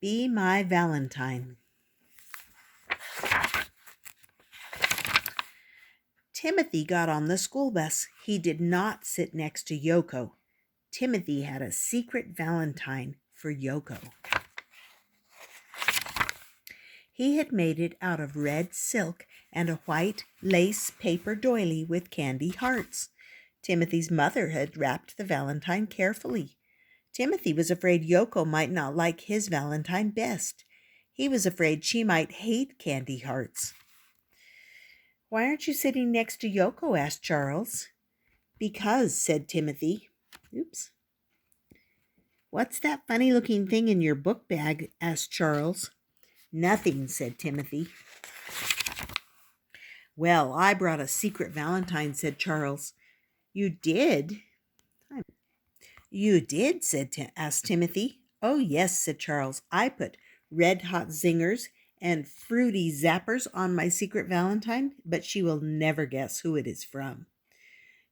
Be My Valentine. Timothy got on the school bus. He did not sit next to Yoko. Timothy had a secret valentine for Yoko. He had made it out of red silk and a white lace paper doily with candy hearts. Timothy's mother had wrapped the valentine carefully. Timothy was afraid Yoko might not like his valentine best. He was afraid she might hate candy hearts. "Why aren't you sitting next to Yoko?" asked Charles. "Because," said Timothy. Oops. "What's that funny-looking thing in your book bag?" asked Charles. "Nothing," said Timothy. "Well, I brought a secret valentine," said Charles. "You did?" "You did?" asked Timothy. "Oh, yes," said Charles. "I put red-hot zingers and fruity zappers on my secret valentine, but she will never guess who it is from."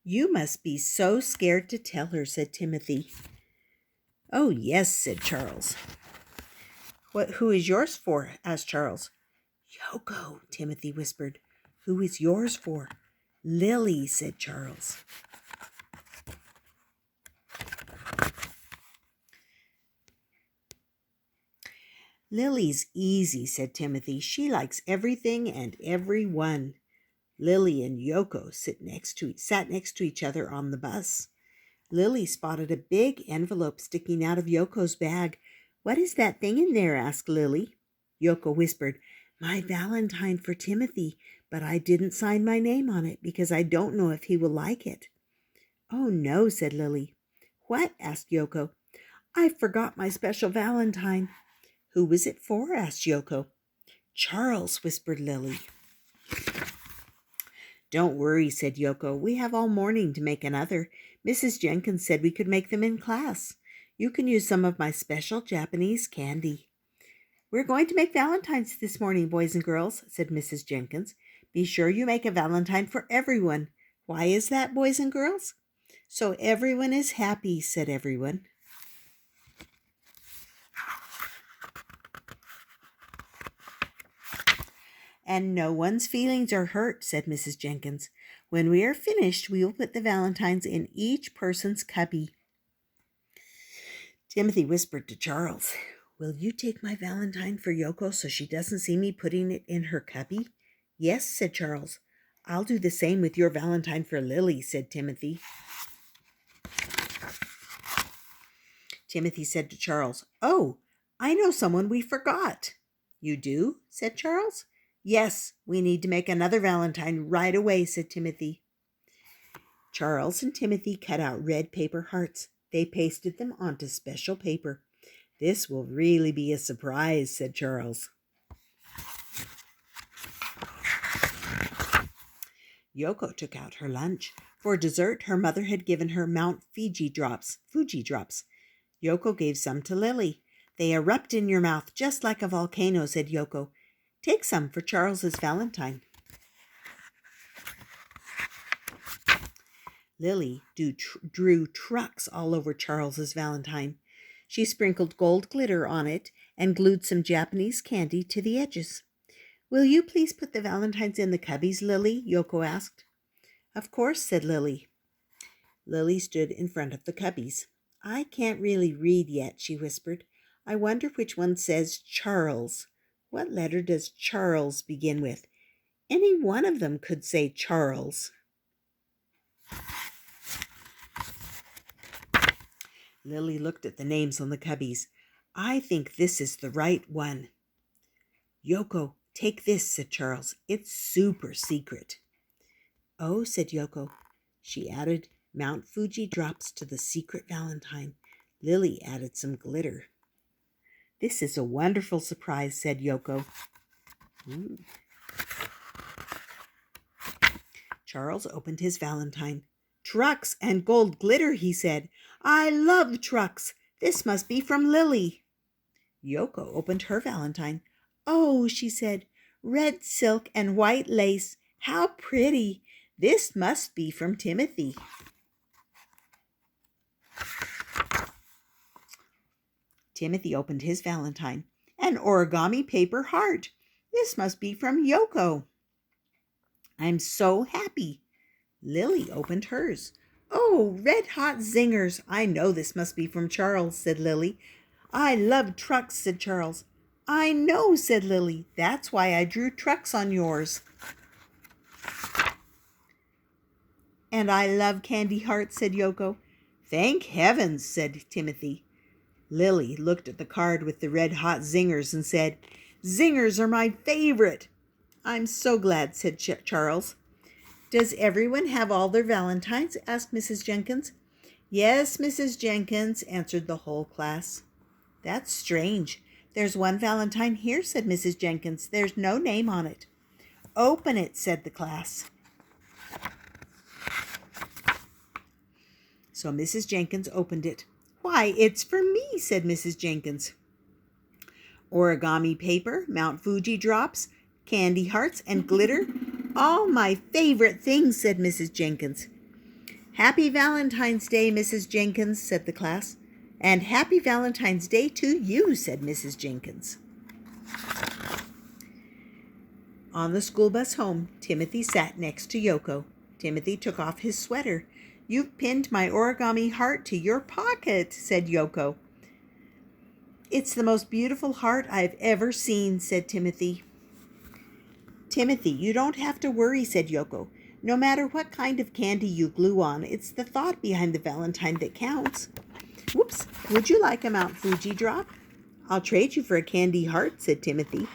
"You must be so scared to tell her," said Timothy. "Oh, yes," said Charles. Who is yours for?" asked Charles. "Yoko," Timothy whispered. "Who is yours for?" "Lily," said Charles. "Lily's easy," said Timothy. "She likes everything and everyone." Lily and Yoko sat next to each other on the bus. Lily spotted a big envelope sticking out of Yoko's bag. "What is that thing in there?" asked Lily. Yoko whispered, "My valentine for Timothy, but I didn't sign my name on it because I don't know if he will like it." "Oh, no," said Lily. "What?" asked Yoko. "I forgot my special valentine." "Who was it for?" asked Yoko. "Charles," whispered Lily. "Don't worry," said Yoko. "We have all morning to make another. Mrs. Jenkins said we could make them in class. You can use some of my special Japanese candy." "We're going to make valentines this morning, boys and girls," said Mrs. Jenkins. "Be sure you make a valentine for everyone." "Why is that, boys and girls?" "So everyone is happy," said everyone. "And no one's feelings are hurt," said Mrs. Jenkins. "When we are finished, we will put the valentines in each person's cubby." Timothy whispered to Charles, "Will you take my valentine for Yoko so she doesn't see me putting it in her cubby?" "Yes," said Charles. "I'll do the same with your valentine for Lily," said Timothy. Timothy said to Charles, "Oh, I know someone we forgot." "You do?" said Charles. "Yes, we need to make another valentine right away," said Timothy. Charles and Timothy cut out red paper hearts. They pasted them onto special paper. "This will really be a surprise," said Charles. Yoko took out her lunch. For dessert, her mother had given her Mount Fuji drops. Yoko gave some to Lily. "They erupt in your mouth just like a volcano," said Yoko. "Take some for Charles's valentine." Lily drew trucks all over Charles's valentine. She sprinkled gold glitter on it and glued some Japanese candy to the edges. "Will you please put the valentines in the cubbies, Lily?" Yoko asked. "Of course," said Lily. Lily stood in front of the cubbies. "I can't really read yet," she whispered. "I wonder which one says Charles. What letter does Charles begin with? Any one of them could say Charles." Lily looked at the names on the cubbies. "I think this is the right one." "Yoko, take this," said Charles. "It's super secret." "Oh," said Yoko. She added Mount Fuji drops to the secret valentine. Lily added some glitter. "This is a wonderful surprise," said Yoko. Charles opened his valentine. "Trucks and gold glitter," he said. "I love trucks. This must be from Lily." Yoko opened her valentine. "Oh," she said, "red silk and white lace. How pretty. This must be from Timothy." Timothy opened his valentine. An origami paper heart. This must be from Yoko. I'm so happy. Lily opened hers. Oh, red hot zingers. I know this must be from Charles, said Lily. I love trucks, said Charles. I know, said Lily. That's why I drew trucks on yours. And I love candy hearts, said Yoko. Thank heavens, said Timothy. Lily looked at the card with the red hot zingers and said, Zingers are my favorite. I'm so glad, said Charles. Does everyone have all their valentines? Asked Mrs. Jenkins. Yes, Mrs. Jenkins, answered the whole class. That's strange. There's one valentine here, said Mrs. Jenkins. There's no name on it. Open it, said the class. So Mrs. Jenkins opened it. Why, it's for me, said Mrs. Jenkins. Origami paper, Mount Fuji drops, candy hearts, and glitter. All my favorite things, said Mrs. Jenkins. Happy Valentine's Day, Mrs. Jenkins, said the class. And happy Valentine's Day to you, said Mrs. Jenkins. On the school bus home, Timothy sat next to Yoko. Timothy took off his sweater. You've pinned my origami heart to your pocket, said Yoko. It's the most beautiful heart I've ever seen, said Timothy. Timothy, you don't have to worry, said Yoko. No matter what kind of candy you glue on, it's the thought behind the Valentine that counts. Whoops, would you like a Mount Fuji drop? I'll trade you for a candy heart, said Timothy.